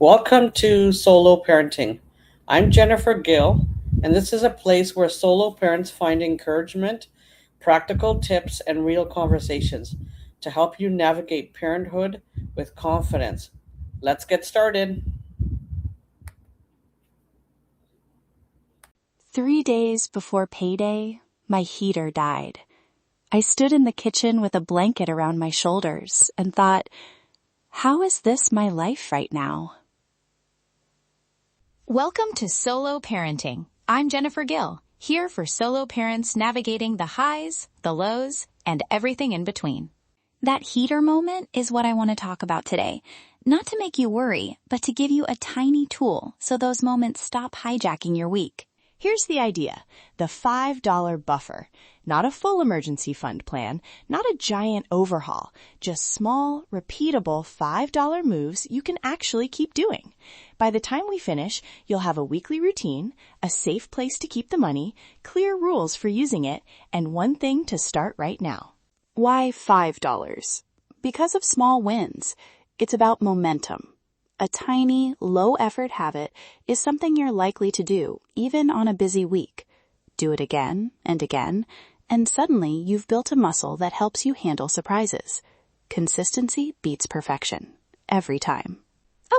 Welcome to Solo Parenting. I'm Jennifer Gill, and this is a place where solo parents find encouragement, practical tips, and real conversations to help you navigate parenthood with confidence. Let's get started. 3 days before payday, my heater died. I stood in the kitchen with a blanket around my shoulders and thought, how is this my life right now? Welcome to Solo Parenting. I'm Jennifer Gill, here for solo parents navigating the highs, the lows, and everything in between. That heater moment is what I want to talk about today. Not to make you worry, but to give you a tiny tool so those moments stop hijacking your week. Here's the idea, the $5 buffer. Not a full emergency fund plan, not a giant overhaul, just small, repeatable $5 moves you can actually keep doing. By the time we finish, you'll have a weekly routine, a safe place to keep the money, clear rules for using it, and one thing to start right now. Why $5? Because of small wins. It's about momentum. A tiny, low-effort habit is something you're likely to do, even on a busy week. Do it again, and suddenly you've built a muscle that helps you handle surprises. Consistency beats perfection. Every time.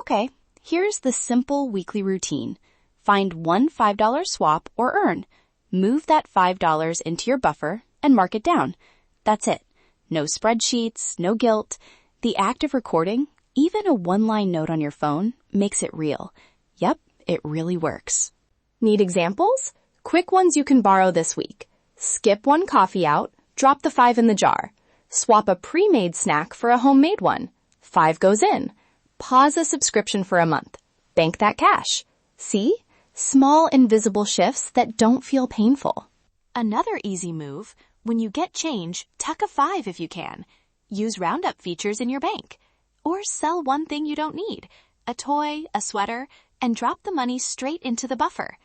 Okay, here's the simple weekly routine. Find one $5 swap or earn. Move that $5 into your buffer and mark it down. That's it. No spreadsheets, no guilt. The act of recording, even a one-line note on your phone, makes it real. Yep, it really works. Need examples? Quick ones you can borrow this week. Skip one coffee out, drop the 5 in the jar. Swap a pre-made snack for a homemade one. 5 goes in. Pause a subscription for a month. Bank that cash. See? Small invisible shifts that don't feel painful. Another easy move, when you get change, tuck a 5 if you can. Use roundup features in your bank. Or sell one thing you don't need, a toy, a sweater, and drop the money straight into the buffer.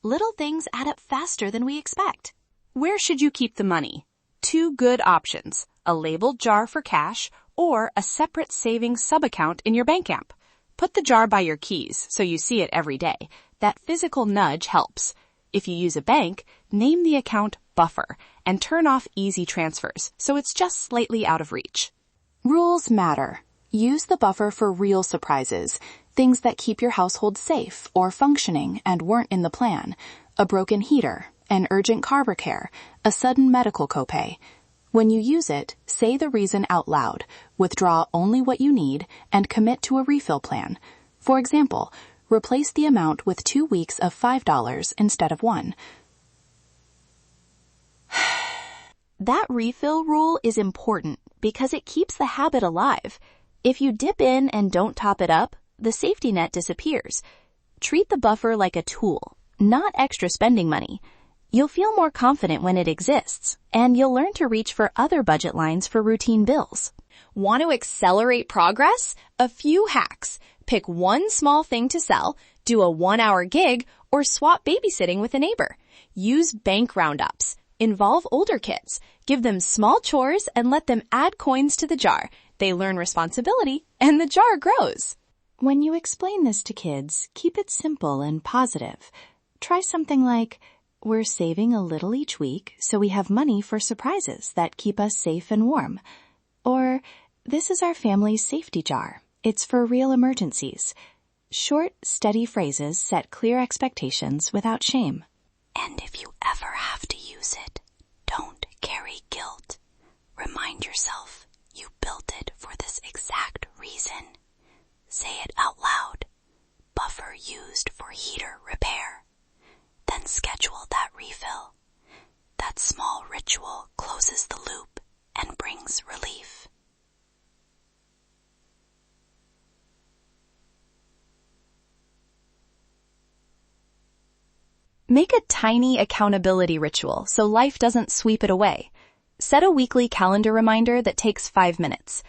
Little things add up faster than we expect. Where should you keep the money? 2 good options, a labeled jar for cash or a separate savings sub-account in your bank app. Put the jar by your keys so you see it every day. That physical nudge helps. If you use a bank, name the account Buffer and turn off easy transfers so it's just slightly out of reach. Rules matter. Use the buffer for real surprises, things that keep your household safe or functioning and weren't in the plan. A broken heater, an urgent car repair, a sudden medical copay. When you use it, say the reason out loud, withdraw only what you need, and commit to a refill plan. For example, replace the amount with 2 weeks of $5 instead of 1. That refill rule is important because it keeps the habit alive. If you dip in and don't top it up, the safety net disappears. Treat the buffer like a tool, not extra spending money. You'll feel more confident when it exists, and you'll learn to reach for other budget lines for routine bills. Want to accelerate progress? A few hacks. Pick one small thing to sell, do a 1-hour gig, or swap babysitting with a neighbor. Use bank roundups. Involve older kids. Give them small chores and let them add coins to the jar. They learn responsibility, and the jar grows. When you explain this to kids, keep it simple and positive. Try something like, we're saving a little each week so we have money for surprises that keep us safe and warm. Or, this is our family's safety jar. It's for real emergencies. Short, steady phrases set clear expectations without shame. And if you ever have to use it, don't carry guilt. Remind yourself you built it for this exact reason. Say it out loud. Buffer used for heater repair. Then schedule that refill. That small ritual closes the loop and brings relief. Make a tiny accountability ritual so life doesn't sweep it away. Set a weekly calendar reminder that takes 5 minutes.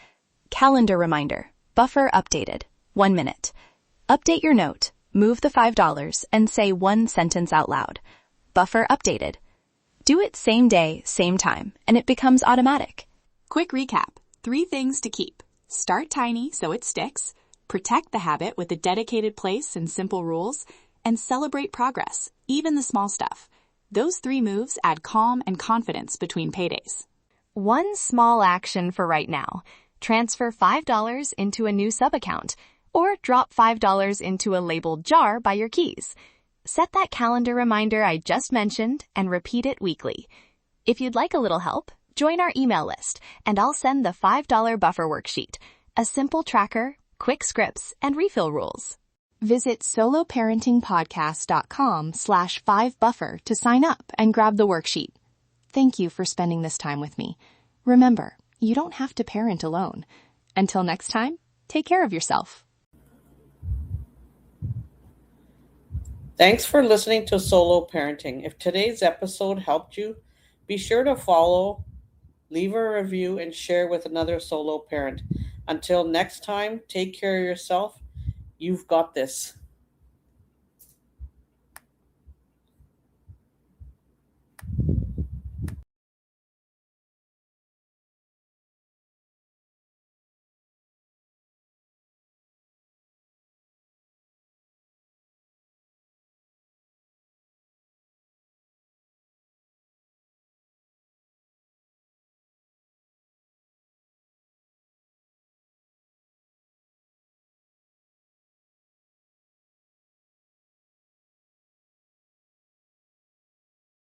Calendar reminder. Buffer updated. 1 minute. Update your note. Move the $5 and say one sentence out loud. Buffer updated. Do it same day, same time, and it becomes automatic. Quick recap. 3 things to keep. Start tiny so it sticks. Protect the habit with a dedicated place and simple rules, and celebrate progress, even the small stuff. Those 3 moves add calm and confidence between paydays. One small action for right now. Transfer $5 into a new sub-account, or drop $5 into a labeled jar by your keys. Set that calendar reminder I just mentioned and repeat it weekly. If you'd like a little help, join our email list, and I'll send the $5 buffer worksheet, a simple tracker, quick scripts, and refill rules. Visit soloparentingpodcast.com/5buffer to sign up and grab the worksheet. Thank you for spending this time with me. Remember, you don't have to parent alone. Until next time, take care of yourself. Thanks for listening to Solo Parenting. If today's episode helped you, be sure to follow, leave a review, and share with another solo parent. Until next time, take care of yourself. You've got this.